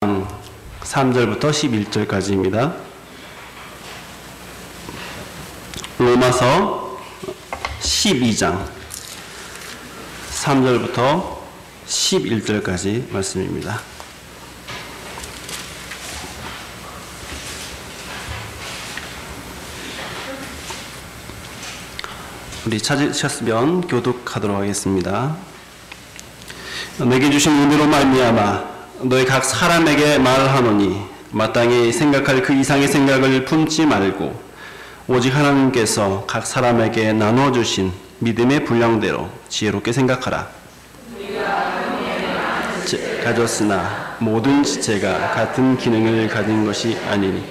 3절부터 11절까지입니다. 로마서 12장 3절부터 11절까지 말씀입니다. 우리 찾으셨으면 교독하도록 하겠습니다. 내게 주신 은혜로 말미암아 너희 각 사람에게 말하노니 마땅히 생각할 그 이상의 생각을 품지 말고 오직 하나님께서 각 사람에게 나누어 주신 믿음의 분량대로 지혜롭게 생각하라. 가졌으나 모든 지체가 같은 기능을 가진 것이 아니니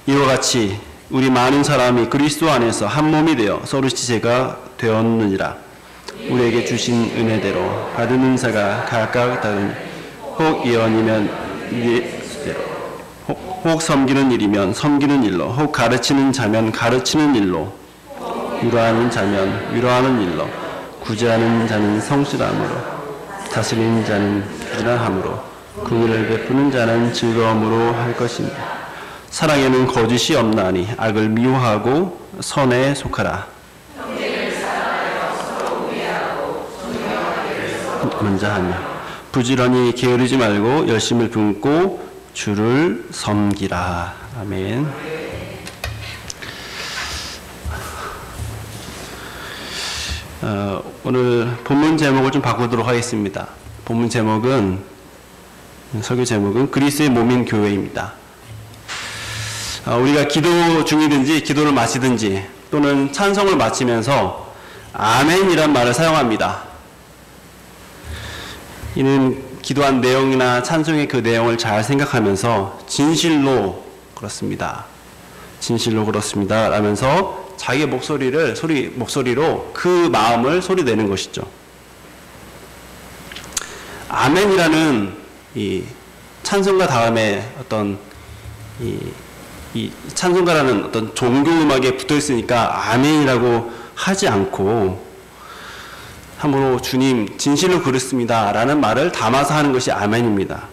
이와 같이 우리 많은 사람이 그리스도 안에서 한 몸이 되어 서로 지체가 되었느니라. 우리에게 주신 은혜대로 받은 은사가 각각 다르니 혹 예언이면 예수대로, 혹 섬기는 일이면 섬기는 일로, 혹 가르치는 자면 가르치는 일로, 위로하는 자면 위로하는 일로, 구제하는 자는 성실함으로, 다스리는 자는 부지런함으로, 긍휼을 베푸는 자는 즐거움으로 할 것입니다. 사랑에는 거짓이 없나니 악을 미워하고 선에 속하라. 먼저 하며 부지런히 게으르지 말고 열심을 품고 주를 섬기라. 아멘. 오늘 본문 제목을 좀 바꾸도록 하겠습니다. 본문 제목은, 설교 제목은 그리스도의 몸인 교회입니다. 우리가 기도 중이든지 기도를 마치든지 또는 찬송을 마치면서 아멘이란 말을 사용합니다. 이는 기도한 내용이나 찬송의 그 내용을 잘 생각하면서 진실로 그렇습니다. 진실로 그렇습니다. 라면서 자기의 목소리로 그 마음을 소리내는 것이죠. 아멘이라는 이 찬송가 다음에 어떤 이 찬송가라는 어떤 종교 음악에 붙어 있으니까 아멘이라고 하지 않고 함부로 주님 진실로 그렇습니다 라는 말을 담아서 하는 것이 아멘입니다.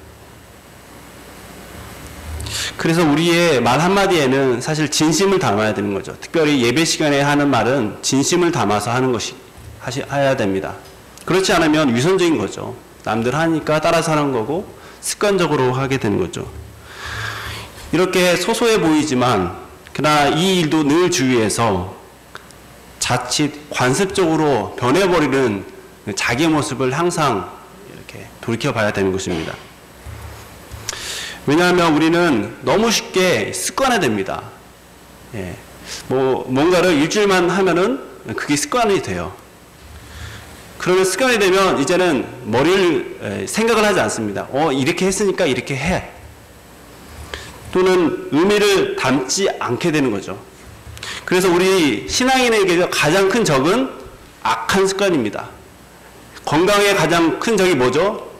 그래서 우리의 말 한마디에는 사실 진심을 담아야 되는 거죠. 특별히 예배 시간에 하는 말은 진심을 담아서 하는 것이 해야 됩니다. 그렇지 않으면 위선적인 거죠. 남들 하니까 따라서 하는 거고 습관적으로 하게 되는 거죠. 이렇게 소소해 보이지만 그러나 이 일도 늘 주위에서 자칫 관습적으로 변해버리는 자기의 모습을 항상 이렇게 돌이켜봐야 되는 것입니다. 왜냐하면 우리는 너무 쉽게 습관화됩니다. 뭔가를 일주일만 하면은 그게 습관이 돼요. 그러면 습관이 되면 이제는 생각을 하지 않습니다. 이렇게 했으니까 이렇게 해. 또는 의미를 담지 않게 되는 거죠. 그래서 우리 신앙인에게 가장 큰 적은 악한 습관입니다. 건강에 가장 큰 적이 뭐죠?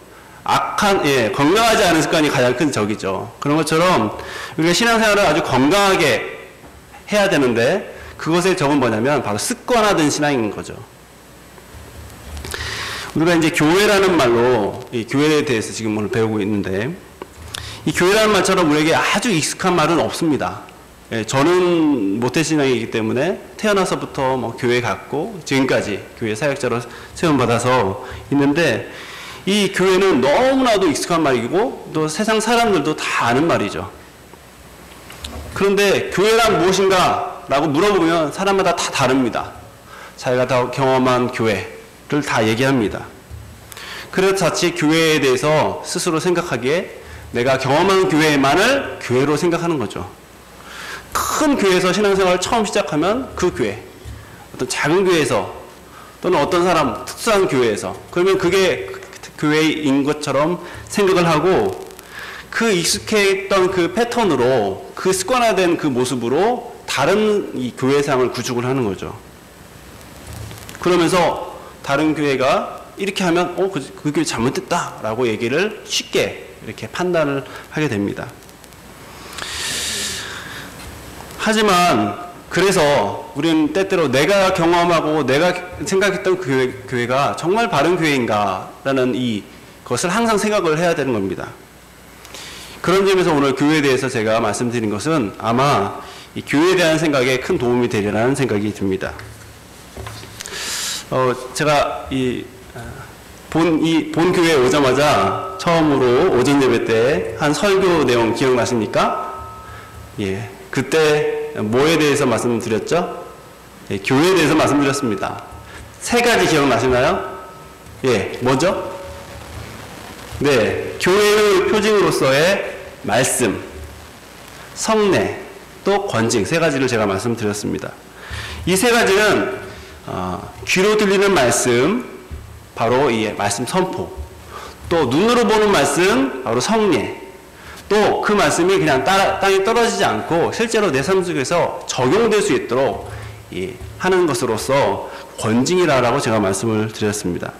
건강하지 않은 습관이 가장 큰 적이죠. 그런 것처럼 우리가 신앙생활을 아주 건강하게 해야 되는데 그것의 적은 뭐냐면 바로 습관화된 신앙인 거죠. 우리가 이제 교회라는 말로 이 교회에 대해서 지금 오늘 배우고 있는데 이 교회라는 말처럼 우리에게 아주 익숙한 말은 없습니다. 저는 모태신앙이기 때문에 태어나서부터 교회 갔고 지금까지 교회 사역자로 세움받아서 있는데 이 교회는 너무나도 익숙한 말이고 또 세상 사람들도 다 아는 말이죠. 그런데 교회란 무엇인가 라고 물어보면 사람마다 다 다릅니다. 자기가 다 경험한 교회를 다 얘기합니다. 그래서 자칫 교회에 대해서 스스로 생각하기에 내가 경험한 교회만을 교회로 생각하는 거죠. 큰 교회에서 신앙생활을 처음 시작하면 그 교회, 어떤 작은 교회에서 또는 어떤 사람 특수한 교회에서 그러면 그게 교회인 것처럼 생각을 하고 그 익숙했던 그 패턴으로 그 습관화된 그 모습으로 다른 이 교회상을 구축을 하는 거죠. 그러면서 다른 교회가 이렇게 하면 그 교회 잘못됐다 라고 얘기를 쉽게 이렇게 판단을 하게 됩니다. 하지만 그래서 우리는 때때로 내가 경험하고 내가 생각했던 그 교회가 정말 바른 교회인가 라는 것을 항상 생각을 해야 되는 겁니다. 그런 점에서 오늘 교회에 대해서 제가 말씀드린 것은 아마 이 교회에 대한 생각에 큰 도움이 되리라는 생각이 듭니다. 제가 본 교회에 오자마자 처음으로 오전 예배 때 한 설교 내용 기억나십니까? 예. 그때 뭐에 대해서 말씀드렸죠? 예, 교회에 대해서 말씀드렸습니다. 세 가지 기억나시나요? 예, 뭐죠? 네, 교회의 표징으로서의 말씀, 성례, 또 권징 세 가지를 제가 말씀드렸습니다. 이 세 가지는 귀로 들리는 말씀, 바로 이 말씀 선포, 또 눈으로 보는 말씀, 바로 성례, 또 그 말씀이 그냥 땅에 떨어지지 않고 실제로 내 삶 속에서 적용될 수 있도록 하는 것으로서 권징이라고 제가 말씀을 드렸습니다.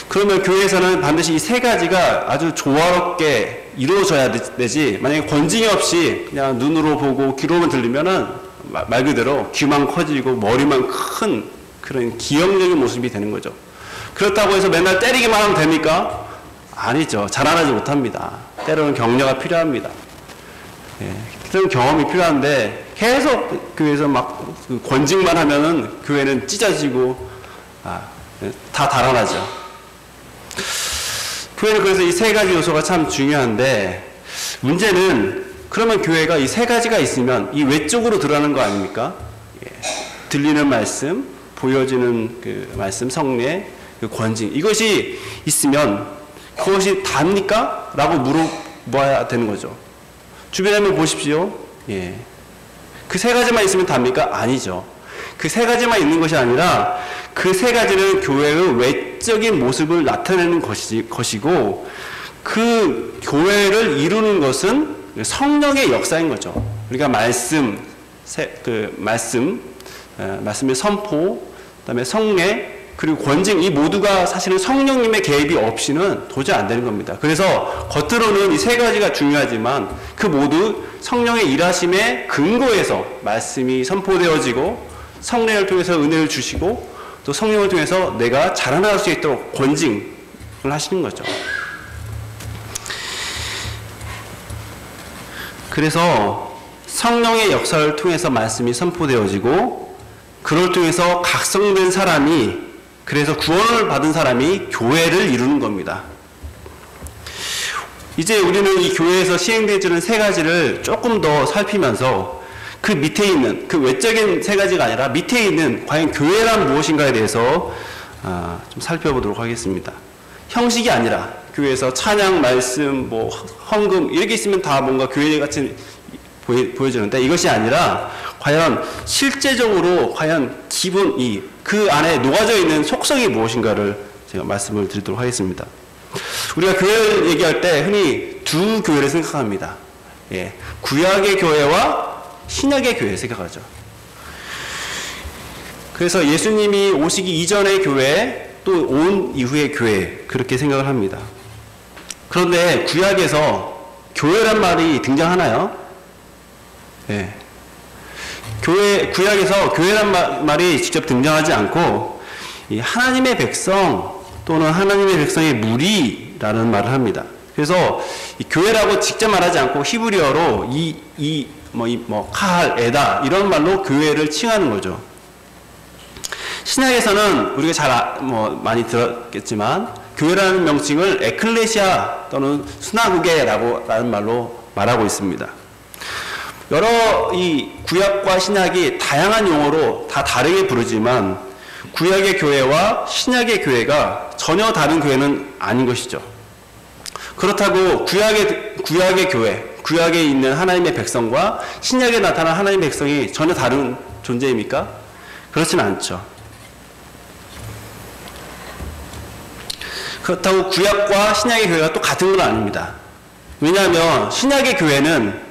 그러면 교회에서는 반드시 이 세 가지가 아주 조화롭게 이루어져야 되지, 만약에 권징이 없이 그냥 눈으로 보고 귀로만 들리면은 말 그대로 귀만 커지고 머리만 큰 그런 기형적인 모습이 되는 거죠. 그렇다고 해서 맨날 때리기만 하면 됩니까? 아니죠. 자라나지 못합니다. 때로는 격려가 필요합니다. 예, 그런 경험이 필요한데 계속 교회에서 막 권징만 하면은 교회는 찢어지고 다 달아나죠. 교회는 그래서 이 세 가지 요소가 참 중요한데, 문제는 그러면 교회가 이 세 가지가 있으면 이 외적으로 드러나는 거 아닙니까? 예, 들리는 말씀, 보여지는 그 말씀, 성례, 그 권징, 이것이 있으면 그것이 답니까? 라고 물어봐야 되는 거죠. 주변에 한번 보십시오. 예. 그 세 가지만 있으면 답니까? 아니죠. 그 세 가지만 있는 것이 아니라 그 세 가지는 교회의 외적인 모습을 나타내는 것이고, 그 교회를 이루는 것은 성령의 역사인 거죠. 우리가 말씀의 선포, 그다음에 성례, 그리고 권징, 이 모두가 사실은 성령님의 개입이 없이는 도저히 안 되는 겁니다. 그래서 겉으로는 이 세 가지가 중요하지만 그 모두 성령의 일하심의 근거에서 말씀이 선포되어지고, 성례를 통해서 은혜를 주시고, 또 성령을 통해서 내가 자라나갈 수 있도록 권징을 하시는 거죠. 그래서 성령의 역사를 통해서 말씀이 선포되어지고, 그걸 통해서 각성된 사람이, 그래서 구원을 받은 사람이 교회를 이루는 겁니다. 이제 우리는 이 교회에서 시행되어지는 세 가지를 조금 더 살피면서 그 밑에 있는, 그 외적인 세 가지가 아니라 밑에 있는 과연 교회란 무엇인가에 대해서 좀 살펴보도록 하겠습니다. 형식이 아니라 교회에서 찬양, 말씀, 뭐 헌금 이렇게 있으면 다 뭔가 교회 같이 보여지는데, 이것이 아니라 과연 실제적으로 과연 기본이 그 안에 녹아져 있는 속성이 무엇인가를 제가 말씀을 드리도록 하겠습니다. 우리가 교회를 얘기할 때 흔히 두 교회를 생각합니다. 예, 구약의 교회와 신약의 교회 생각하죠. 그래서 예수님이 오시기 이전의 교회, 또 온 이후의 교회, 그렇게 생각을 합니다. 그런데 구약에서 교회란 말이 등장하나요? 예. 구약에서 교회란 말이 직접 등장하지 않고 이 하나님의 백성 또는 하나님의 백성의 무리라는 말을 합니다. 그래서 이 교회라고 직접 말하지 않고 히브리어로 카할, 에다 이런 말로 교회를 칭하는 거죠. 신약에서는 우리가 많이 들었겠지만 교회라는 명칭을 에클레시아 또는 수나고게라는 말로 말하고 있습니다. 여러 이 구약과 신약이 다양한 용어로 다 다르게 부르지만 구약의 교회와 신약의 교회가 전혀 다른 교회는 아닌 것이죠. 그렇다고 구약의 교회, 구약에 있는 하나님의 백성과 신약에 나타난 하나님의 백성이 전혀 다른 존재입니까? 그렇지는 않죠. 그렇다고 구약과 신약의 교회가 또 같은 건 아닙니다. 왜냐하면 신약의 교회는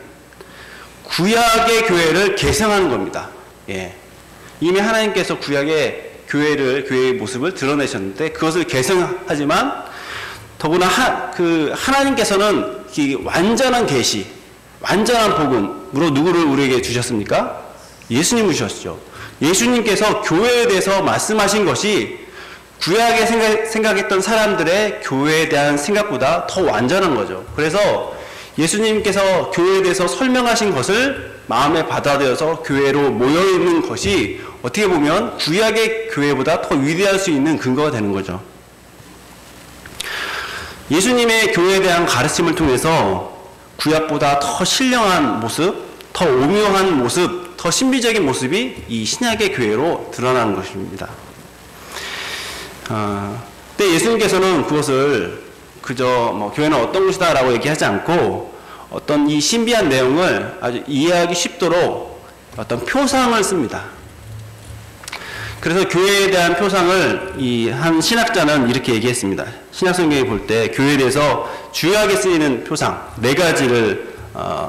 구약의 교회를 계승하는 겁니다. 예. 이미 하나님께서 구약의 교회의 모습을 드러내셨는데 그것을 계승하지만 더구나 하나님께서는 이 완전한 계시, 완전한 복음으로 누구를 우리에게 주셨습니까? 예수님을 주셨죠. 예수님께서 교회에 대해서 말씀하신 것이 구약에 생각했던 사람들의 교회에 대한 생각보다 더 완전한 거죠. 그래서 예수님께서 교회에 대해서 설명하신 것을 마음에 받아들여서 교회로 모여있는 것이 어떻게 보면 구약의 교회보다 더 위대할 수 있는 근거가 되는 거죠. 예수님의 교회에 대한 가르침을 통해서 구약보다 더 신령한 모습, 더 오묘한 모습, 더 신비적인 모습이 이 신약의 교회로 드러나는 것입니다. 근데 예수님께서는 그것을 그저 교회는 어떤 곳이다 라고 얘기하지 않고 어떤 이 신비한 내용을 아주 이해하기 쉽도록 어떤 표상을 씁니다. 그래서 교회에 대한 표상을 한 신학자는 이렇게 얘기했습니다. 신약성경에 볼 때 교회에 대해서 주요하게 쓰이는 표상 4가지를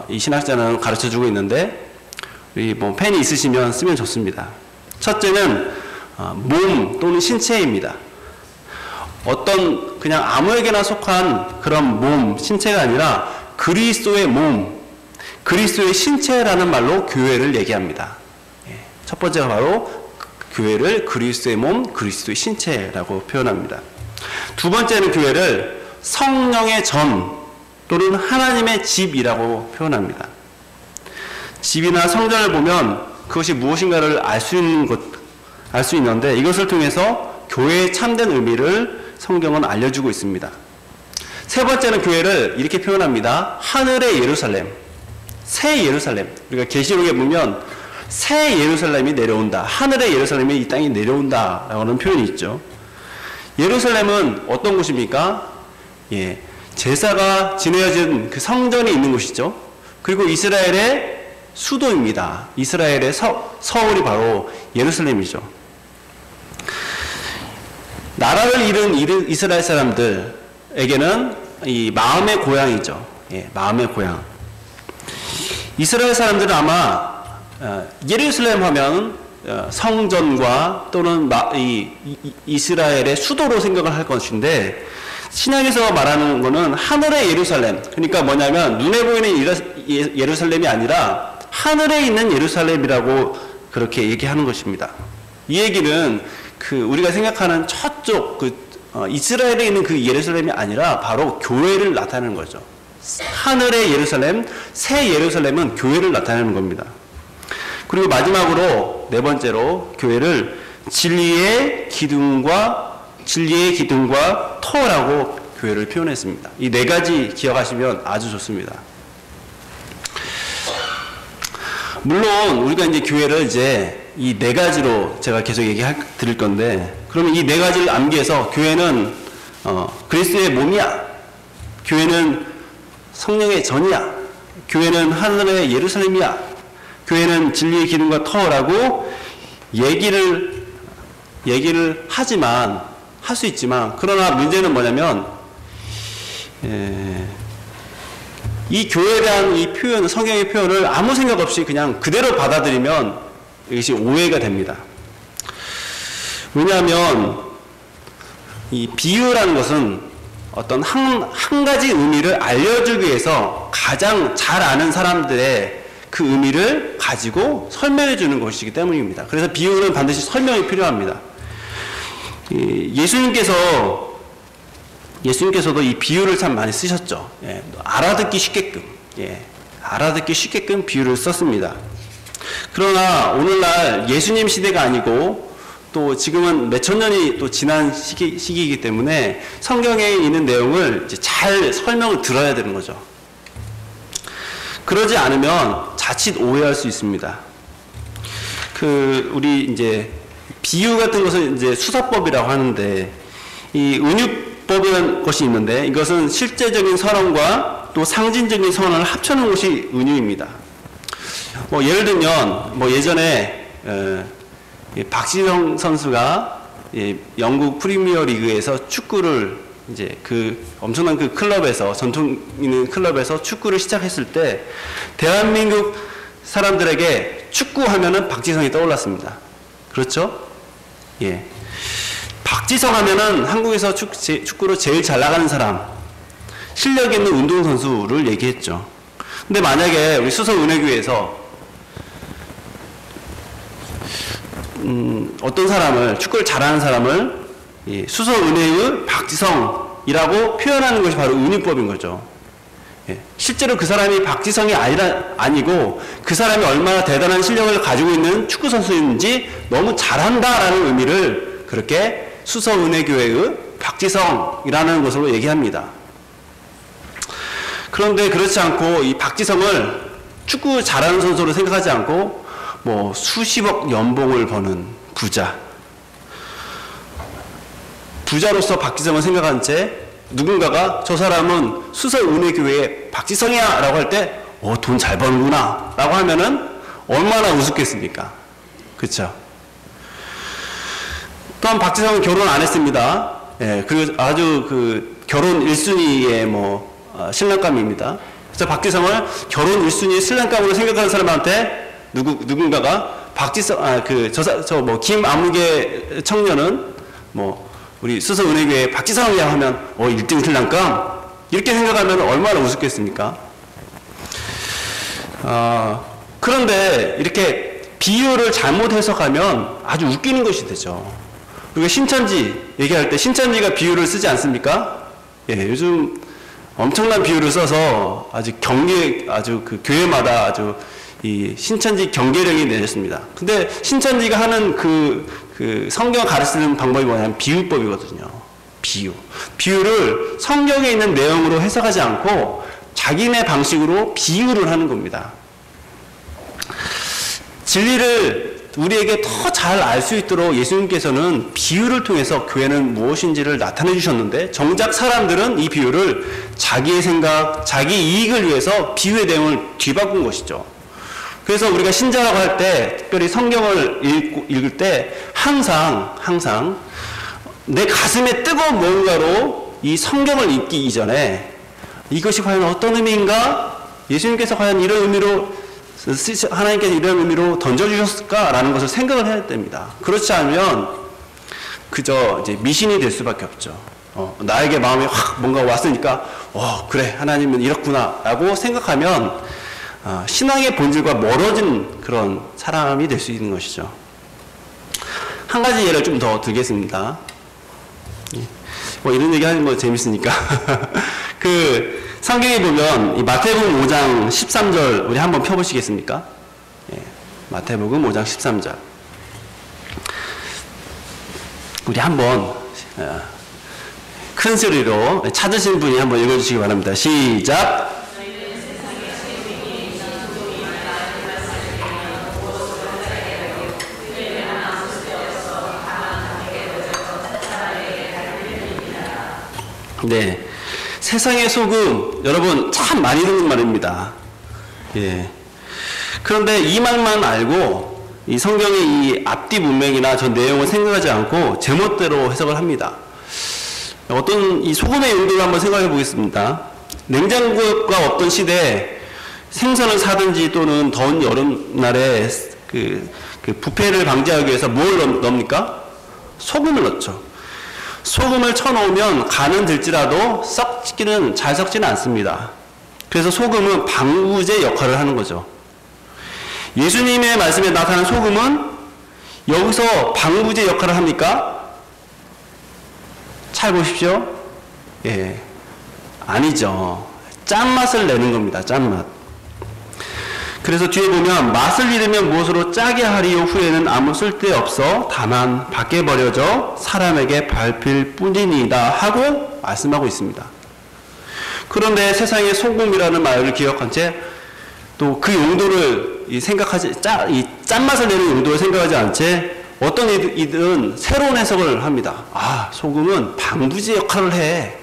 이 신학자는 가르쳐주고 있는데 펜이 있으시면 쓰면 좋습니다. 첫째는 몸 또는 신체입니다. 어떤 그냥 아무에게나 속한 그런 몸, 신체가 아니라 그리스도의 몸, 그리스도의 신체라는 말로 교회를 얘기합니다. 첫 번째가 바로 교회를 그리스도의 몸, 그리스도의 신체라고 표현합니다. 두 번째는 교회를 성령의 전 또는 하나님의 집이라고 표현합니다. 집이나 성전을 보면 그것이 무엇인가를 알 수 있는데 이것을 통해서 교회의 참된 의미를 성경은 알려주고 있습니다. 세 번째는 교회를 이렇게 표현합니다. 하늘의 예루살렘, 새 예루살렘. 우리가 계시록에 보면 새 예루살렘이 내려온다. 하늘의 예루살렘이 이 땅에 내려온다 라고 하는 표현이 있죠. 예루살렘은 어떤 곳입니까? 제사가 지내어진 그 성전이 있는 곳이죠. 그리고 이스라엘의 수도입니다. 이스라엘의 서울이 바로 예루살렘이죠. 나라를 잃은 이스라엘 사람들에게는 이 마음의 고향이죠. 마음의 고향. 이스라엘 사람들은 아마 예루살렘 하면 성전과 또는 이스라엘의 수도로 생각을 할 것인데 신약에서 말하는 것은 하늘의 예루살렘, 그러니까 뭐냐면 눈에 보이는 예루살렘이 아니라 하늘에 있는 예루살렘이라고 그렇게 얘기하는 것입니다. 이 얘기는 우리가 생각하는 저쪽 이스라엘에 있는 그 예루살렘이 아니라 바로 교회를 나타내는 거죠. 하늘의 예루살렘, 새 예루살렘은 교회를 나타내는 겁니다. 그리고 마지막으로 네 번째로 교회를 진리의 기둥과 터라고 교회를 표현했습니다. 이 4가지 기억하시면 아주 좋습니다. 물론 우리가 이제 교회를 이 4가지로 제가 계속 드릴 건데, 그러면 이 4가지를 암기해서 교회는 그리스도의 몸이야, 교회는 성령의 전이야, 교회는 하늘의 예루살렘이야, 교회는 진리의 기둥과 터라고 얘기를 할 수 있지만, 그러나 문제는 뭐냐면 이 교회에 대한 이 표현, 성경의 표현을 아무 생각 없이 그냥 그대로 받아들이면 이것이 오해가 됩니다. 왜냐하면 이 비유라는 것은 어떤 한 가지 의미를 알려주기 위해서 가장 잘 아는 사람들의 그 의미를 가지고 설명해 주는 것이기 때문입니다. 그래서 비유는 반드시 설명이 필요합니다. 예수님께서도 이 비유를 참 많이 쓰셨죠. 알아듣기 쉽게끔 비유를 썼습니다. 그러나 오늘날 예수님 시대가 아니고 또 지금은 몇천 년이 또 지난 시기이기 때문에 성경에 있는 내용을 잘 설명을 들어야 되는 거죠. 그러지 않으면 자칫 오해할 수 있습니다. 우리 비유 같은 것은 수사법이라고 하는데, 이 은유법이라는 것이 있는데, 이것은 실제적인 선언과 또 상징적인 선언을 합쳐놓은 것이 은유입니다. 예를 들면, 예전에, 박지성 선수가 영국 프리미어 리그에서 축구를 엄청난 클럽에서, 전통 있는 클럽에서 축구를 시작했을 때, 대한민국 사람들에게 축구 하면은 박지성이 떠올랐습니다. 그렇죠? 박지성 하면은 한국에서 축구로 제일 잘 나가는 사람, 실력 있는 운동선수를 얘기했죠. 근데 만약에 우리 수서은혜교회에서 어떤 사람을, 축구를 잘하는 사람을 수서은혜의 박지성이라고 표현하는 것이 바로 은유법인 거죠. 실제로 그 사람이 박지성이 아니고 그 사람이 얼마나 대단한 실력을 가지고 있는 축구 선수인지 너무 잘한다라는 의미를 그렇게 수서은혜교회의 박지성이라는 것으로 얘기합니다. 그런데 그렇지 않고 이 박지성을 축구 잘하는 선수로 생각하지 않고 뭐 수십억 연봉을 버는 부자로서 박지성을 생각한 채 누군가가 저 사람은 수서은혜교회의 박지성이야 라고 할 때 돈 잘 버는구나 라고 하면은 얼마나 우습겠습니까? 그쵸? 또한 박지성은 결혼 안 했습니다. 그리고 아주 그 결혼 1순위의 신랑감입니다. 그래서 박지성을 결혼 1순위 신랑감으로 생각하는 사람한테 누군가가 박지성, 김아무개 청년은 우리 수서은혜교회 박지성이야 하면 1등 신랑감? 이렇게 생각하면 얼마나 우습겠습니까? 그런데 이렇게 비유를 잘못 해석하면 아주 웃기는 것이 되죠. 우리가 신천지 얘기할 때 신천지가 비유를 쓰지 않습니까? 요즘 엄청난 비유를 써서 아주 그 교회마다 아주 이 신천지 경계령이 내렸습니다. 근데 신천지가 하는 그 성경을 가르치는 방법이 뭐냐면 비유법이거든요. 비유를 성경에 있는 내용으로 해석하지 않고 자기네 방식으로 비유를 하는 겁니다. 진리를 우리에게 더 잘 알 수 있도록 예수님께서는 비유를 통해서 교회는 무엇인지를 나타내 주셨는데 정작 사람들은 이 비유를 자기의 생각, 자기 이익을 위해서 비유의 내용을 뒤바꾼 것이죠. 그래서 우리가 신자라고 할 때, 특별히 성경을 읽을 때 항상 내 가슴에 뜨거운 뭔가로 이 성경을 읽기 이전에 이것이 과연 어떤 의미인가? 예수님께서 과연 이런 의미로 하나님께서 이런 의미로 던져주셨을까라는 것을 생각을 해야 됩니다. 그렇지 않으면 그저 이제 미신이 될 수밖에 없죠. 나에게 마음에 확 뭔가 왔으니까 그래 하나님은 이렇구나 라고 생각하면 신앙의 본질과 멀어진 그런 사람이 될 수 있는 것이죠. 한 가지 예를 좀 더 들겠습니다. 이런 얘기 하는 거 재밌으니까. 성경에 보면 이 마태복음 5장 13절 우리 한번 펴보시겠습니까? 마태복음 5장 13절 우리 한번 큰 소리로 찾으신 분이 한번 읽어주시기 바랍니다. 시작! 네. 세상의 소금, 여러분 참 많이 듣는 말입니다. 그런데 이 말만 알고 이 성경의 이 앞뒤 문맥이나 전 내용을 생각하지 않고 제멋대로 해석을 합니다. 어떤 이 소금의 용도를 한번 생각해 보겠습니다. 냉장고가 없던 시대에 생선을 사든지 또는 더운 여름날에 그 부패를 방지하기 위해서 뭘 넣습니까? 소금을 넣죠. 소금을 쳐놓으면 간은 들지라도 잘 썩지는 않습니다. 그래서 소금은 방부제 역할을 하는 거죠. 예수님의 말씀에 나타난 소금은 여기서 방부제 역할을 합니까? 잘 보십시오. 아니죠. 짠맛을 내는 겁니다. 짠맛. 그래서 뒤에 보면 맛을 잃으면 무엇으로 짜게 하리요 후에는 아무 쓸데없어 다만 밖에 버려져 사람에게 밟힐 뿐이니이다 하고 말씀하고 있습니다. 그런데 세상에 소금이라는 말을 기억한 채 또 그 용도를 이 짠맛을 내는 용도를 생각하지 않은 채 어떤 이들은 새로운 해석을 합니다. 소금은 방부제 역할을 해.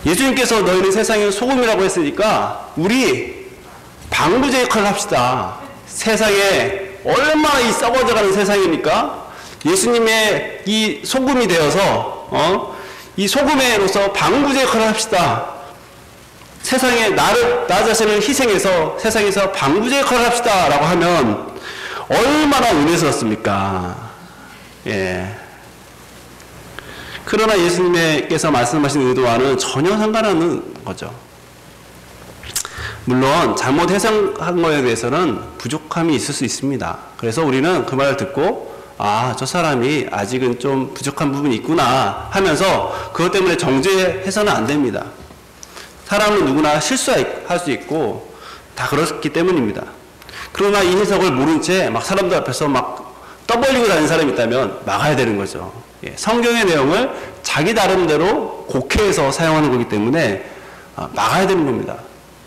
예수님께서 너희는 세상에 소금이라고 했으니까 우리 방부제 역할을 합시다. 세상에 얼마나 이 썩어져가는 세상이니까 예수님의 이 소금이 되어서 이 소금으로서 방부제 역할을 합시다. 세상에 나 자신을 희생해서 세상에서 방부제 역할을 합시다 라고 하면 얼마나 은혜스럽습니까? 그러나 예수님께서 말씀하신 의도와는 전혀 상관없는 거죠. 물론 잘못 해석한 거에 대해서는 부족함이 있을 수 있습니다. 그래서 우리는 그 말을 듣고 저 사람이 아직은 좀 부족한 부분이 있구나 하면서 그것 때문에 정죄해서는 안 됩니다. 사람은 누구나 실수할 수 있고 다 그렇기 때문입니다. 그러나 이 해석을 모른 채 막 사람들 앞에서 막 떠벌리고 다니는 사람이 있다면 막아야 되는 거죠. 성경의 내용을 자기 나름대로 곡해해서 사용하는 거기 때문에 막아야 되는 겁니다.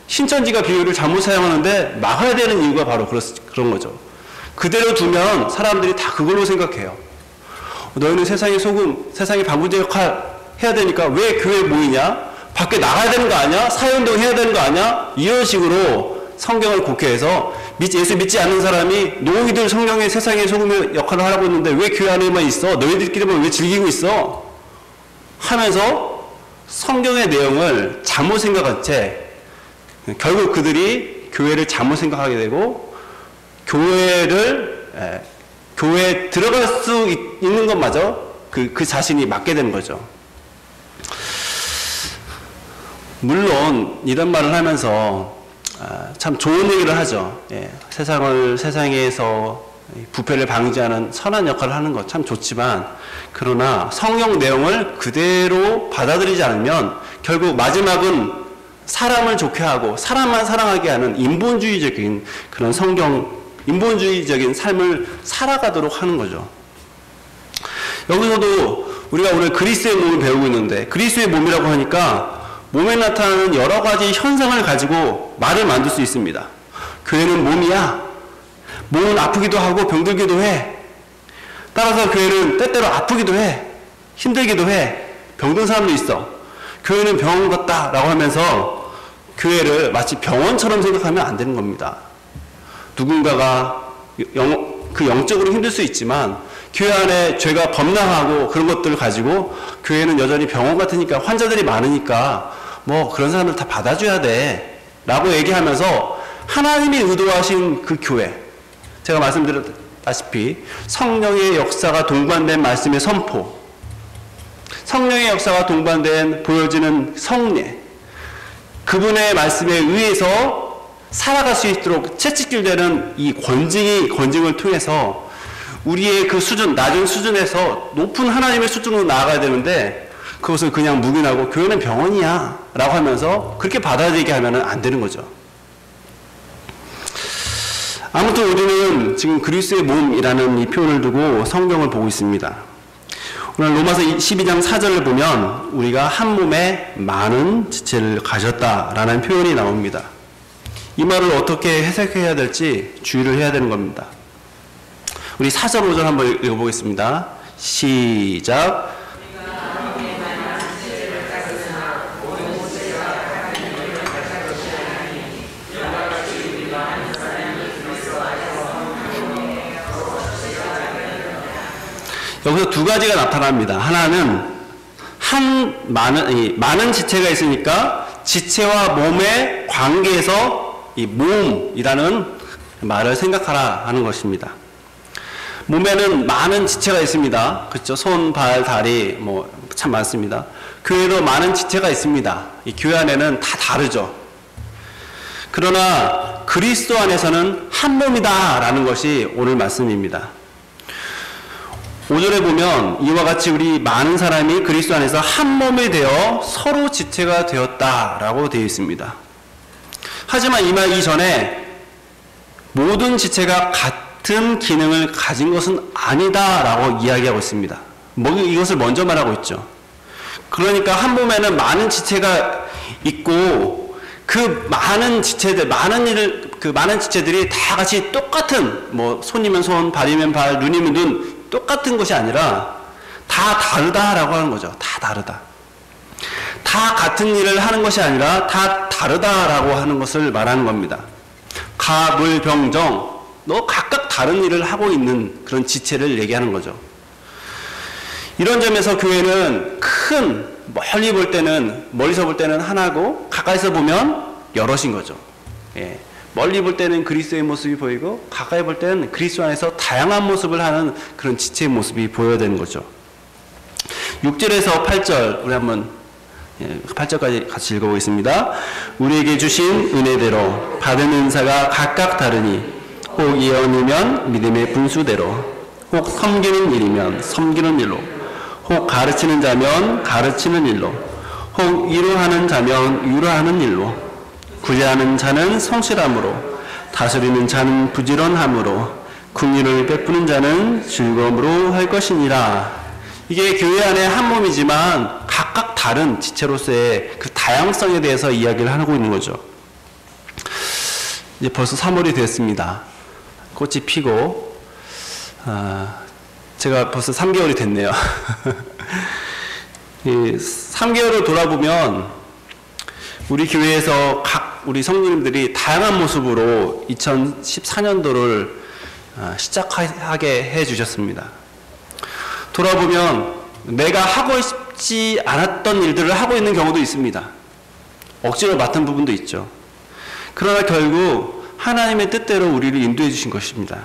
신천지가 비유를 잘못 사용하는데 막아야 되는 이유가 바로 그런 거죠. 그대로 두면 사람들이 다 그걸로 생각해요. 너희는 세상의 소금, 세상의 방부제 역할 해야 되니까 왜 교회에 모이냐? 밖에 나가야 되는 거 아니야? 사회운동 해야 되는 거 아니야? 이런 식으로 성경을 곡해해서 예수 믿지 않는 사람이 너희들 성경의 세상의 소금의 역할을 하라고 했는데 왜 교회 안에만 있어? 너희들끼리만 왜 즐기고 있어? 하면서 성경의 내용을 잘못 생각한 채 결국 그들이 교회를 잘못 생각하게 되고 교회에 들어갈 수 있는 것마저 그 자신이 맡게 되는 거죠. 물론 이런 말을 하면서 참 좋은 얘기를 하죠. 세상에서 부패를 방지하는 선한 역할을 하는 것 참 좋지만, 그러나 성경 내용을 그대로 받아들이지 않으면 결국 마지막은 사람을 좋게 하고 사람만 사랑하게 하는 인본주의적인 그런 인본주의적인 삶을 살아가도록 하는 거죠. 여기서도 우리가 오늘 그리스도의 몸을 배우고 있는데, 그리스도의 몸이라고 하니까 몸에 나타나는 여러 가지 현상을 가지고 말을 만들 수 있습니다. 교회는 몸이야. 몸은 아프기도 하고 병들기도 해. 따라서 교회는 때때로 아프기도 해. 힘들기도 해. 병든 사람도 있어. 교회는 병원 같다라고 하면서 교회를 마치 병원처럼 생각하면 안 되는 겁니다. 누군가가 영적으로 힘들 수 있지만 교회 안에 죄가 범람하고 그런 것들을 가지고 교회는 여전히 병원 같으니까 환자들이 많으니까 뭐 그런 사람들 다 받아줘야 돼 라고 얘기하면서 하나님이 의도하신 그 교회, 제가 말씀드렸다시피 성령의 역사가 동반된 말씀의 선포, 성령의 역사가 동반된 보여지는 성례, 그분의 말씀에 의해서 살아갈 수 있도록 채찍질되는 이 권징을 통해서 우리의 그 수준, 낮은 수준에서 높은 하나님의 수준으로 나아가야 되는데, 그것을 그냥 묵인하고 교회는 병원이야 라고 하면서 그렇게 받아들이게 하면 안 되는 거죠. 아무튼 우리는 지금 그리스도의 몸이라는 이 표현을 두고 성경을 보고 있습니다. 오늘 로마서 12장 4절을 보면 우리가 한 몸에 많은 지체를 가졌다라는 표현이 나옵니다. 이 말을 어떻게 해석해야 될지 주의를 해야 되는 겁니다. 우리 4절 5절 한번 읽어보겠습니다. 시작. 여기서 두 가지가 나타납니다. 하나는 많은 지체가 있으니까 지체와 몸의 관계에서 이 몸이라는 말을 생각하라 하는 것입니다. 몸에는 많은 지체가 있습니다. 그렇죠? 손, 발, 다리 뭐 참 많습니다. 교회도 많은 지체가 있습니다. 이 교회 안에는 다 다르죠. 그러나 그리스도 안에서는 한 몸이다라는 것이 오늘 말씀입니다. 5절에 보면 이와 같이 우리 많은 사람이 그리스도 안에서 한 몸이 되어 서로 지체가 되었다라고 되어 있습니다. 하지만 이 말 이전에 모든 지체가 같은 기능을 가진 것은 아니다라고 이야기하고 있습니다. 이것을 먼저 말하고 있죠. 그러니까 한 몸에는 많은 지체가 있고 그 많은 지체들이 다 같이 똑같은, 뭐 손이면 손, 발이면 발, 눈이면 눈, 똑같은 것이 아니라 다 다르다라고 하는 거죠. 다 다르다. 다 같은 일을 하는 것이 아니라 다 다르다라고 하는 것을 말하는 겁니다. 가, 물, 병, 정, 각각 다른 일을 하고 있는 그런 지체를 얘기하는 거죠. 이런 점에서 교회는 멀리서 볼 때는 하나고 가까이서 보면 여럿인 거죠. 예. 멀리 볼 때는 그리스도의 모습이 보이고 가까이 볼 때는 그리스도 안에서 다양한 모습을 하는 그런 지체의 모습이 보여야 되는 거죠. 6절에서 8절 우리 한번 8절까지 같이 읽어보겠습니다. 우리에게 주신 은혜대로 받은 은사가 각각 다르니 혹 예언이면 믿음의 분수대로, 혹 섬기는 일이면 섬기는 일로, 혹 가르치는 자면 가르치는 일로, 혹 위로하는 자면 위로하는 일로, 구제하는 자는 성실함으로, 다스리는 자는 부지런함으로, 긍휼을 베푸는 자는 즐거움으로 할 것이니라. 이게 교회 안에 한 몸이지만 각각 다른 지체로서의 그 다양성에 대해서 이야기를 하고 있는 거죠. 이제 벌써 3월이 됐습니다. 꽃이 피고, 제가 벌써 3개월이 됐네요. 이 3개월을 돌아보면 우리 교회에서 우리 성도님들이 다양한 모습으로 2014년도를 시작하게 해 주셨습니다. 돌아보면 내가 하고 싶지 않았던 일들을 하고 있는 경우도 있습니다. 억지로 맡은 부분도 있죠. 그러나 결국 하나님의 뜻대로 우리를 인도해 주신 것입니다.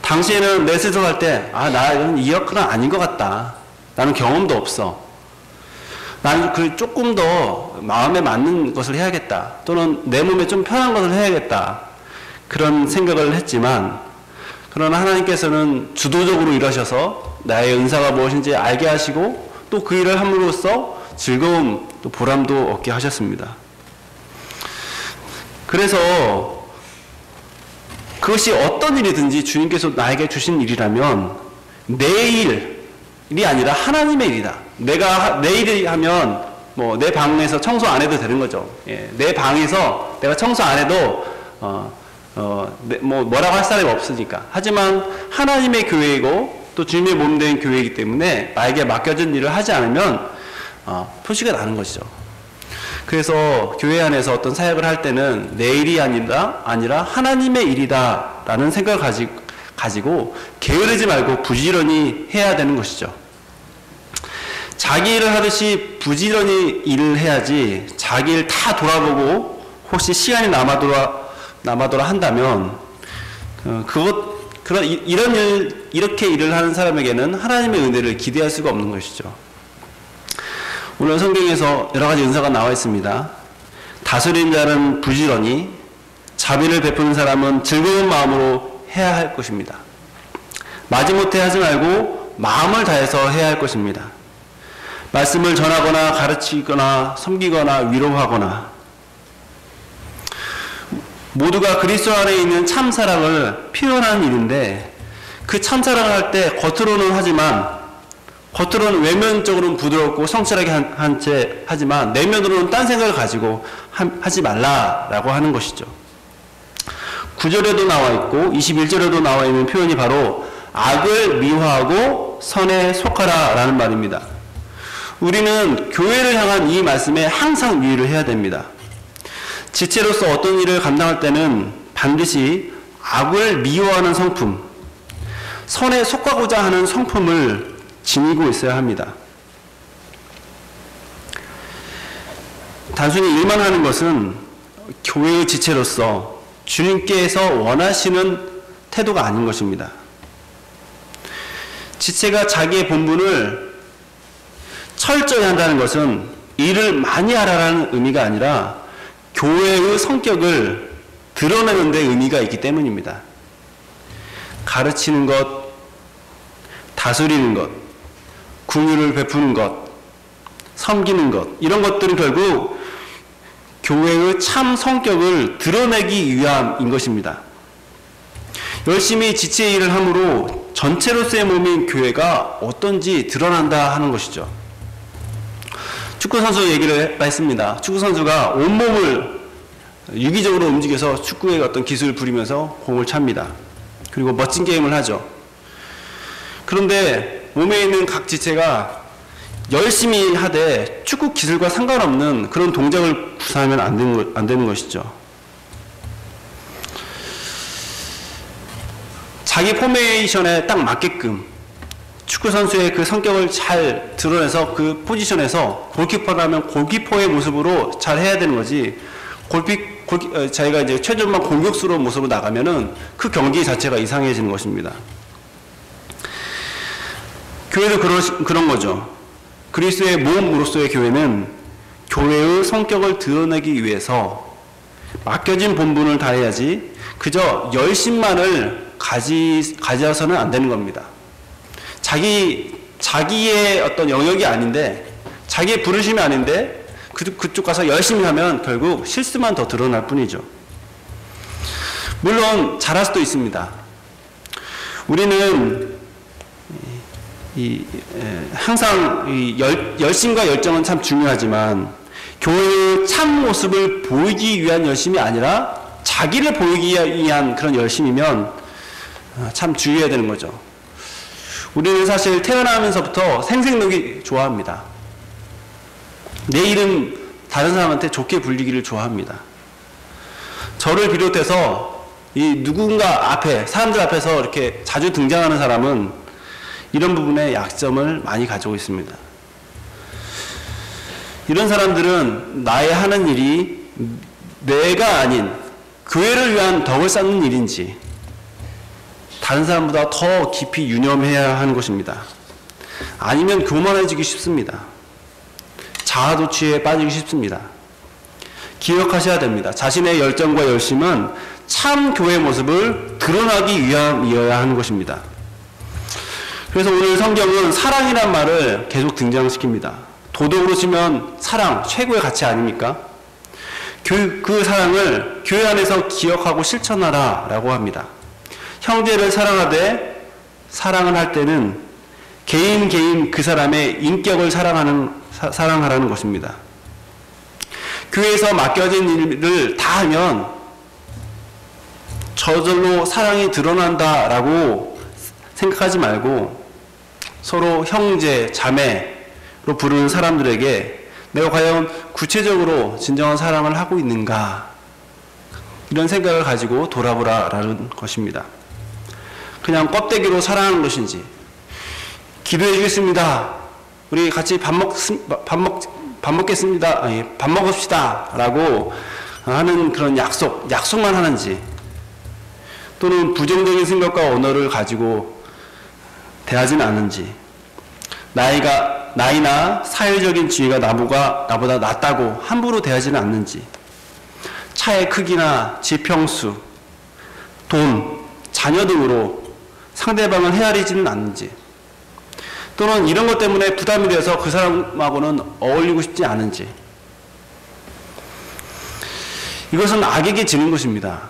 당시에는 내 스스로 할 때, 나는 이 역할은 아닌 것 같다. 나는 경험도 없어. 나는 조금 더 마음에 맞는 것을 해야겠다. 또는 내 몸에 좀 편한 것을 해야겠다. 그런 생각을 했지만, 그러나 하나님께서는 주도적으로 일하셔서 나의 은사가 무엇인지 알게 하시고, 또 그 일을 함으로써 즐거움, 또 보람도 얻게 하셨습니다. 그래서 그것이 어떤 일이든지 주님께서 나에게 주신 일이라면 내 일이 아니라 하나님의 일이다. 내가 내 일이 하면 내 방에서 청소 안 해도 되는 거죠. 내 방에서 내가 청소 안 해도 뭐라고 할 사람이 없으니까. 하지만 하나님의 교회이고 또 주님의 몸 된 교회이기 때문에 나에게 맡겨진 일을 하지 않으면 표시가 나는 것이죠. 그래서 교회 안에서 어떤 사역을 할 때는 내 일이 아니라 하나님의 일이다 라는 생각을 가지고 게으르지 말고 부지런히 해야 되는 것이죠. 자기 일을 하듯이 부지런히 일을 해야지 자기 일 다 돌아보고 혹시 시간이 남아도라 한다면 이렇게 일을 하는 사람에게는 하나님의 은혜를 기대할 수가 없는 것이죠. 오늘 성경에서 여러 가지 은사가 나와 있습니다. 다스리는 자는 부지런히, 자비를 베푸는 사람은 즐거운 마음으로 해야 할 것입니다. 마지못해 하지 말고 마음을 다해서 해야 할 것입니다. 말씀을 전하거나 가르치거나 섬기거나 위로하거나, 모두가 그리스도 안에 있는 참사랑을 표현하는 일인데, 그 참사랑을 할 때 겉으로는 외면적으로는 부드럽고 성실하게 한 채 하지만 내면으로는 딴 생각을 가지고 하지 말라라고 하는 것이죠. 9절에도 나와 있고 21절에도 나와 있는 표현이 바로 악을 미워하고 선에 속하라 라는 말입니다. 우리는 교회를 향한 이 말씀에 항상 유의를 해야 됩니다. 지체로서 어떤 일을 감당할 때는 반드시 악을 미워하는 성품, 선에 속하고자 하는 성품을 지니고 있어야 합니다. 단순히 일만 하는 것은 교회의 지체로서 주님께서 원하시는 태도가 아닌 것입니다. 지체가 자기의 본분을 철저히 한다는 것은 일을 많이 하라는 의미가 아니라 교회의 성격을 드러내는 데 의미가 있기 때문입니다. 가르치는 것, 다스리는 것, 긍휼을 베푸는 것, 섬기는 것, 이런 것들은 결국 교회의 참 성격을 드러내기 위함인 것입니다. 열심히 지체 일을 함으로 전체로서의 몸인 교회가 어떤지 드러난다 하는 것이죠. 축구선수 얘기를 했습니다. 축구선수가 온몸을 유기적으로 움직여서 축구의 어떤 기술을 부리면서 공을 찹니다. 그리고 멋진 게임을 하죠. 그런데 몸에 있는 각 지체가 열심히 하되 축구 기술과 상관없는 그런 동작을 구사하면 안 되는 것이죠. 자기 포메이션에 딱 맞게끔 축구선수의 그 성격을 잘 드러내서 그 포지션에서 골키퍼라면 골키퍼의 모습으로 잘 해야 되는 거지, 자기가 이제 최전방 공격수로 모습으로 나가면은 그 경기 자체가 이상해지는 것입니다. 교회도 그런 거죠. 그리스도의 몸으로서의 교회는 교회의 성격을 드러내기 위해서 맡겨진 본분을 다해야지 그저 열심만을 가져서는 안 되는 겁니다. 자기의 어떤 영역이 아닌데 자기의 부르심이 아닌데 그쪽 가서 열심히 하면 결국 실수만 더 드러날 뿐이죠. 물론 잘할 수도 있습니다. 우리는 항상 열심과 열정은 참 중요하지만 교회의 참 모습을 보이기 위한 열심이 아니라 자기를 보이기 위한 그런 열심이면 참 주의해야 되는 거죠. 우리는 사실 태어나면서부터 생색내기 좋아합니다. 내 이름 다른 사람한테 좋게 불리기를 좋아합니다. 저를 비롯해서 이 누군가 앞에, 사람들 앞에서 이렇게 자주 등장하는 사람은 이런 부분에 약점을 많이 가지고 있습니다. 이런 사람들은 나의 하는 일이 내가 아닌 교회를 위한 덕을 쌓는 일인지 다른 사람보다 더 깊이 유념해야 하는 것입니다. 아니면 교만해지기 쉽습니다. 자아도취에 빠지기 쉽습니다. 기억하셔야 됩니다. 자신의 열정과 열심은 참 교회의 모습을 드러나기 위함이어야 하는 것입니다. 그래서 오늘 성경은 사랑이란 말을 계속 등장시킵니다. 도덕으로 치면 사랑, 최고의 가치 아닙니까? 그 사랑을 교회 안에서 기억하고 실천하라 라고 합니다. 형제를 사랑하되 사랑을 할 때는 개인 그 사람의 인격을 사랑하라는 것입니다. 교회에서 맡겨진 일을 다 하면 저절로 사랑이 드러난다라고 생각하지 말고 서로 형제, 자매로 부르는 사람들에게 내가 과연 구체적으로 진정한 사랑을 하고 있는가, 이런 생각을 가지고 돌아보라라는 것입니다. 그냥 껍데기로 사랑하는 것인지, 기도해 주겠습니다, 우리 같이 밥 먹겠습니다, 아니, 밥 먹읍시다 라고 하는 그런 약속만 하는지, 또는 부정적인 생각과 언어를 가지고 대하지는 않는지, 나이나 사회적인 지위가 나보다 낫다고 함부로 대하지는 않는지, 차의 크기나 집 평수, 돈, 자녀 등으로 상대방을 헤아리지는 않는지, 또는 이런 것 때문에 부담이 돼서 그 사람하고는 어울리고 싶지 않은지, 이것은 악에게 지는 것입니다.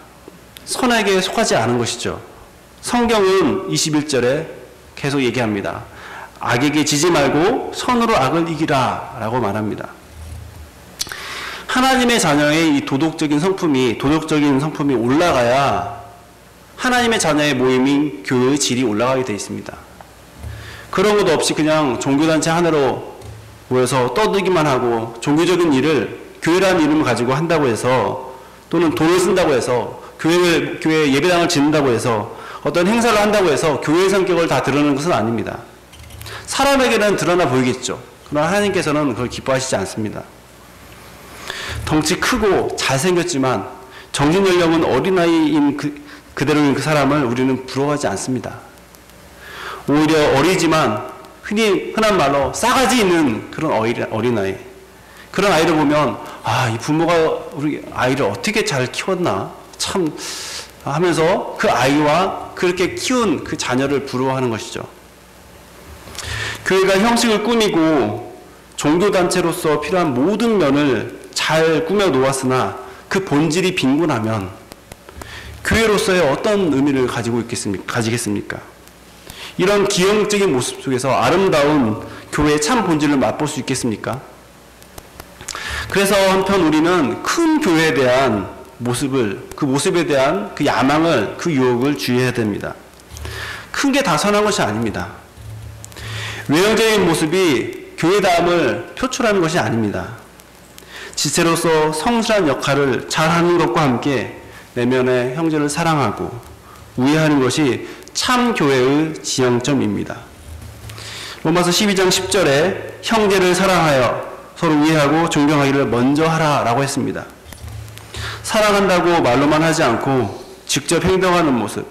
선에게 속하지 않은 것이죠. 성경은 21절에 계속 얘기합니다. 악에게 지지 말고 선으로 악을 이기라 라고 말합니다. 하나님의 자녀의 이 도덕적인 성품이 올라가야 하나님의 자녀의 모임인 교회의 질이 올라가게 되어 있습니다. 그런 것도 없이 그냥 종교단체 하나로 모여서 떠들기만 하고 종교적인 일을 교회라는 이름을 가지고 한다고 해서, 또는 돈을 쓴다고 해서 교회 예배당을 짓는다고 해서 어떤 행사를 한다고 해서 교회의 성격을 다 드러내는 것은 아닙니다. 사람에게는 드러나 보이겠죠. 그러나 하나님께서는 그걸 기뻐하시지 않습니다. 덩치 크고 잘생겼지만 정신연령은 어린아이인 그대로인 그 사람을 우리는 부러워하지 않습니다. 오히려 어리지만 흔한 말로 싸가지 있는 그런 어린아이, 그런 아이를 보면 이 부모가 우리 아이를 어떻게 잘 키웠나 참 하면서 그 아이와 그렇게 키운 그 자녀를 부러워하는 것이죠. 교회가 형식을 꾸미고 종교단체로서 필요한 모든 면을 잘 꾸며 놓았으나 그 본질이 빈곤하면 교회로서의 어떤 의미를 가지겠습니까? 이런 기형적인 모습 속에서 아름다운 교회의 참 본질을 맛볼 수 있겠습니까? 그래서 한편 우리는 큰 교회에 대한 그 모습에 대한 그 야망을, 그 유혹을 주의해야 됩니다. 큰 게 다 선한 것이 아닙니다. 외형적인 모습이 교회다움을 표출하는 것이 아닙니다. 지체로서 성실한 역할을 잘하는 것과 함께 내면의 형제를 사랑하고 우애하는 것이 참 교회의 지향점입니다. 로마서 12장 10절에 형제를 사랑하여 서로 이해하고 존경하기를 먼저 하라 라고 했습니다. 사랑한다고 말로만 하지 않고 직접 행동하는 모습,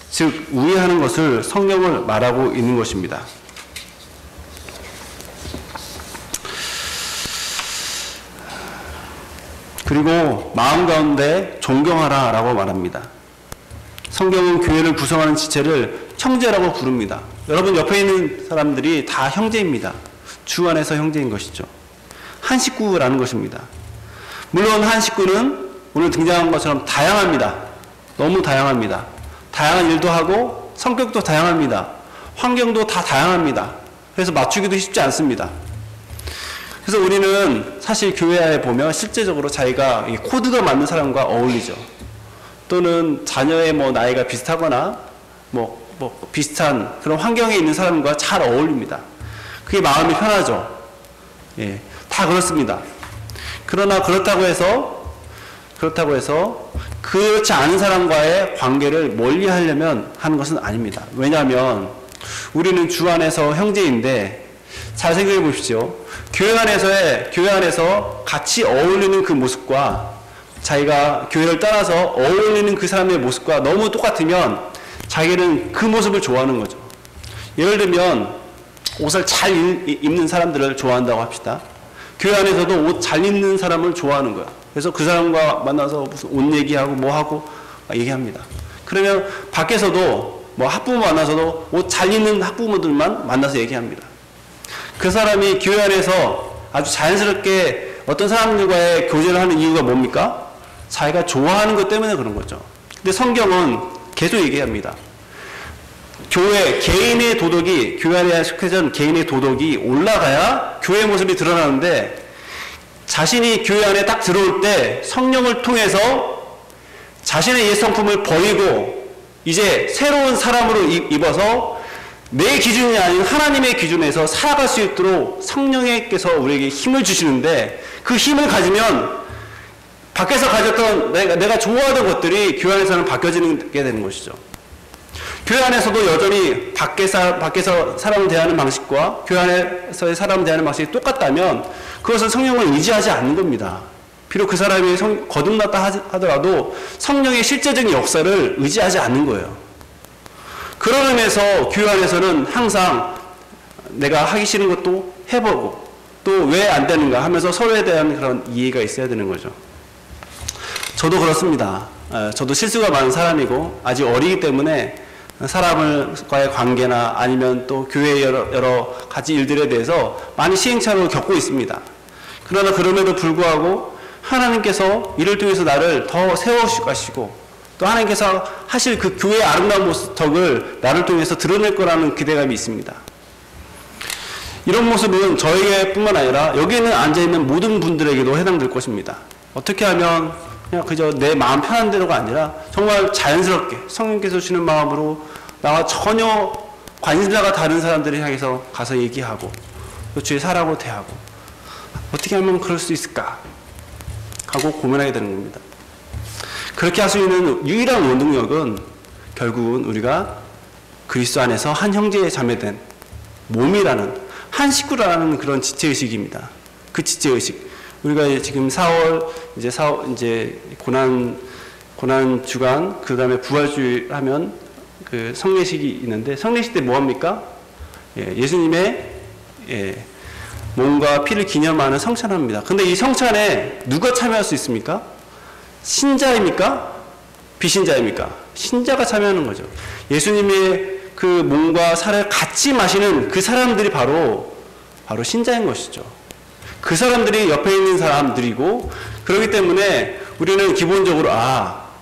즉 우애하는 것을 성경을 말하고 있는 것입니다. 그리고 마음 가운데 존경하라 라고 말합니다. 성경은 교회를 구성하는 지체를 형제라고 부릅니다. 여러분 옆에 있는 사람들이 다 형제입니다. 주 안에서 형제인 것이죠. 한 식구라는 것입니다. 물론 한 식구는 오늘 등장한 것처럼 다양합니다. 너무 다양합니다. 다양한 일도 하고 성격도 다양합니다. 환경도 다 다양합니다. 그래서 맞추기도 쉽지 않습니다. 그래서 우리는 사실 교회에 보면 실제적으로 자기가 코드가 맞는 사람과 어울리죠. 또는 자녀의 나이가 비슷하거나 비슷한 그런 환경에 있는 사람과 잘 어울립니다. 그게 마음이 편하죠. 예, 다 그렇습니다. 그러나 그렇다고 해서 그렇지 않은 사람과의 관계를 멀리 하려면 하는 것은 아닙니다. 왜냐하면 우리는 주 안에서 형제인데 잘 생각해 보십시오. 교회 안에서 같이 어울리는 그 모습과 자기가 교회를 떠나서 어울리는 그 사람의 모습과 너무 똑같으면 자기는 그 모습을 좋아하는 거죠. 예를 들면 옷을 잘 입는 사람들을 좋아한다고 합시다. 교회 안에서도 옷 잘 입는 사람을 좋아하는 거야. 그래서 그 사람과 만나서 무슨 옷 얘기하고 뭐하고 얘기합니다. 그러면 밖에서도 학부모 만나서도 옷 잘 입는 학부모들만 만나서 얘기합니다. 그 사람이 교회 안에서 아주 자연스럽게 어떤 사람들과의 교제를 하는 이유가 뭡니까? 자기가 좋아하는 것 때문에 그런 거죠. 근데 성경은 계속 얘기합니다. 개인의 도덕이, 교회 안에 속해진 개인의 도덕이 올라가야 교회 모습이 드러나는데, 자신이 교회 안에 딱 들어올 때 성령을 통해서 자신의 옛 성품을 버리고 이제 새로운 사람으로 입어서 내 기준이 아닌 하나님의 기준에서 살아갈 수 있도록 성령께서 우리에게 힘을 주시는데, 그 힘을 가지면 밖에서 가졌던 내가 좋아하던 것들이 교회 안에서는 바뀌어지게 되는 것이죠. 교회 안에서도 여전히 밖에서 사람을 대하는 방식과 교회 안에서의 사람을 대하는 방식이 똑같다면 그것은 성령을 의지하지 않는 겁니다. 비록 그 사람이 거듭났다 하더라도 성령의 실제적인 역사를 의지하지 않는 거예요. 그런 의미에서 교회 안에서는 항상 내가 하기 싫은 것도 해보고 또 왜 안 되는가 하면서 서로에 대한 그런 이해가 있어야 되는 거죠. 저도 그렇습니다. 저도 실수가 많은 사람이고 아직 어리기 때문에 사람과의 관계나 아니면 또 교회의 여러 가지 일들에 대해서 많이 시행착오를 겪고 있습니다. 그러나 그럼에도 불구하고 하나님께서 이를 통해서 나를 더 세워가시고 또 하나님께서 하실 그 교회의 아름다운 모습을 나를 통해서 드러낼 거라는 기대감이 있습니다. 이런 모습은 저에게뿐만 아니라 여기 있는 앉아있는 모든 분들에게도 해당될 것입니다. 어떻게 하면 그냥 그저 내 마음 편한 대로가 아니라 정말 자연스럽게 성령께서 주시는 마음으로 나와 전혀 관심사가 다른 사람들을 향해서 가서 얘기하고 또 주의 사랑으로 대하고 어떻게 하면 그럴 수 있을까 하고 고민하게 되는 겁니다. 그렇게 할 수 있는 유일한 원동력은 결국은 우리가 그리스도 안에서 한 형제의 자매된 몸이라는 한 식구라는 그런 지체의식입니다. 그 지체의식. 우리가 지금 4월 이제 고난 주간, 그 다음에 부활주일 하면 그 성례식이 있는데, 성례식 때 뭐 합니까? 예수님의 몸과 피를 기념하는 성찬합니다. 근데 이 성찬에 누가 참여할 수 있습니까? 신자입니까? 비신자입니까? 신자가 참여하는 거죠. 예수님의 그 몸과 살을 같이 마시는 그 사람들이 바로 신자인 것이죠. 그 사람들이 옆에 있는 사람들이고, 그렇기 때문에 우리는 기본적으로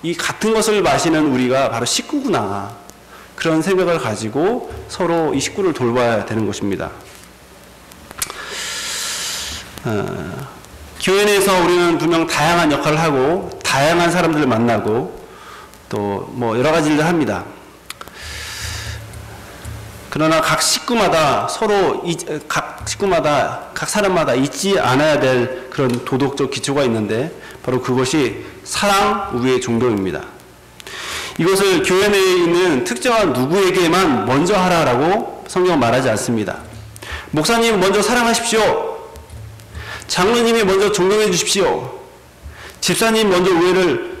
이 같은 것을 마시는 우리가 바로 식구구나, 그런 생각을 가지고 서로 이 식구를 돌봐야 되는 것입니다. 교회 내에서 우리는 분명 다양한 역할을 하고 다양한 사람들을 만나고 또 여러 가지 일을 합니다. 그러나 각 사람마다 잊지 않아야 될 그런 도덕적 기초가 있는데 바로 그것이 사랑, 우애의 종교입니다. 이것을 교회 내에 있는 특정한 누구에게만 먼저 하라라고 성경은 말하지 않습니다. 목사님 먼저 사랑하십시오. 장로님이 먼저 존경해 주십시오. 집사님 먼저 우애를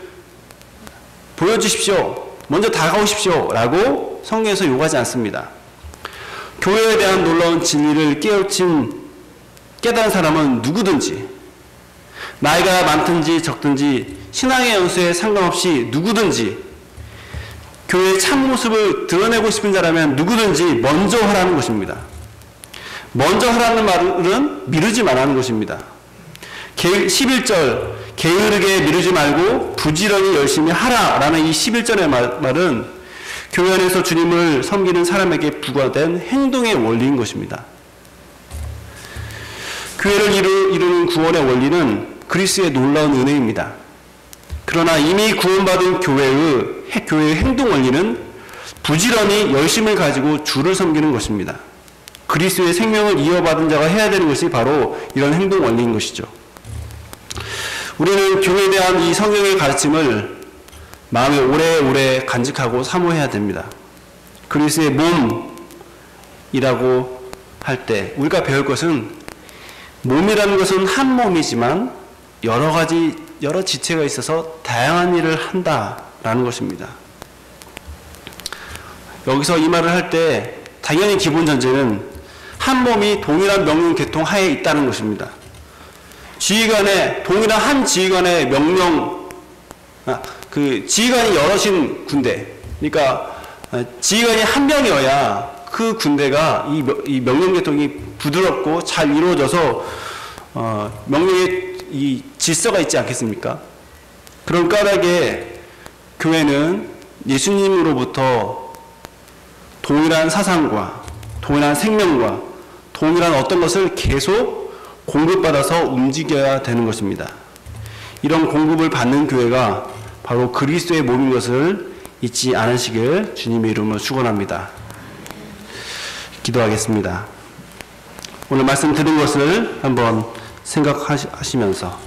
보여주십시오. 먼저 다가오십시오 라고 성경에서 요구하지 않습니다. 교회에 대한 놀라운 진리를 깨달은 사람은 누구든지, 나이가 많든지 적든지 신앙의 연수에 상관없이 누구든지 교회의 참모습을 드러내고 싶은 자라면 누구든지 먼저 하라는 것입니다. 먼저 하라는 말은 미루지 말라는 것입니다. 11절 게으르게 미루지 말고 부지런히 열심히 하라라는 이 11절의 말은 교회 안에서 주님을 섬기는 사람에게 부과된 행동의 원리인 것입니다. 교회를 이루는 구원의 원리는 그리스도의 놀라운 은혜입니다. 그러나 이미 구원받은 교회의 행동 원리는 부지런히 열심을 가지고 주를 섬기는 것입니다. 그리스도의 생명을 이어받은 자가 해야 되는 것이 바로 이런 행동 원리인 것이죠. 우리는 교회에 대한 이 성경의 가르침을 마음에 오래오래 간직하고 사모해야 됩니다. 그리스도의 몸이라고 할 때 우리가 배울 것은 몸이라는 것은 한 몸이지만 여러 지체가 있어서 다양한 일을 한다라는 것입니다. 여기서 이 말을 할 때 당연히 기본 전제는 한 몸이 동일한 명령 계통 하에 있다는 것입니다. 동일한 한 지휘관의 지휘관이 여럿인 군대, 그러니까 지휘관이 한 명이어야 그 군대가 이 명령 계통이 부드럽고 잘 이루어져서 명령에 이 질서가 있지 않겠습니까? 그런 까닭에 교회는 예수님으로부터 동일한 사상과 동일한 생명과 동일한 어떤 것을 계속 공급받아서 움직여야 되는 것입니다. 이런 공급을 받는 교회가 바로 그리스도의 몸인 것을 잊지 않으시길 주님의 이름으로 축원합니다. 기도하겠습니다. 오늘 말씀 들은 것을 한번 생각하시면서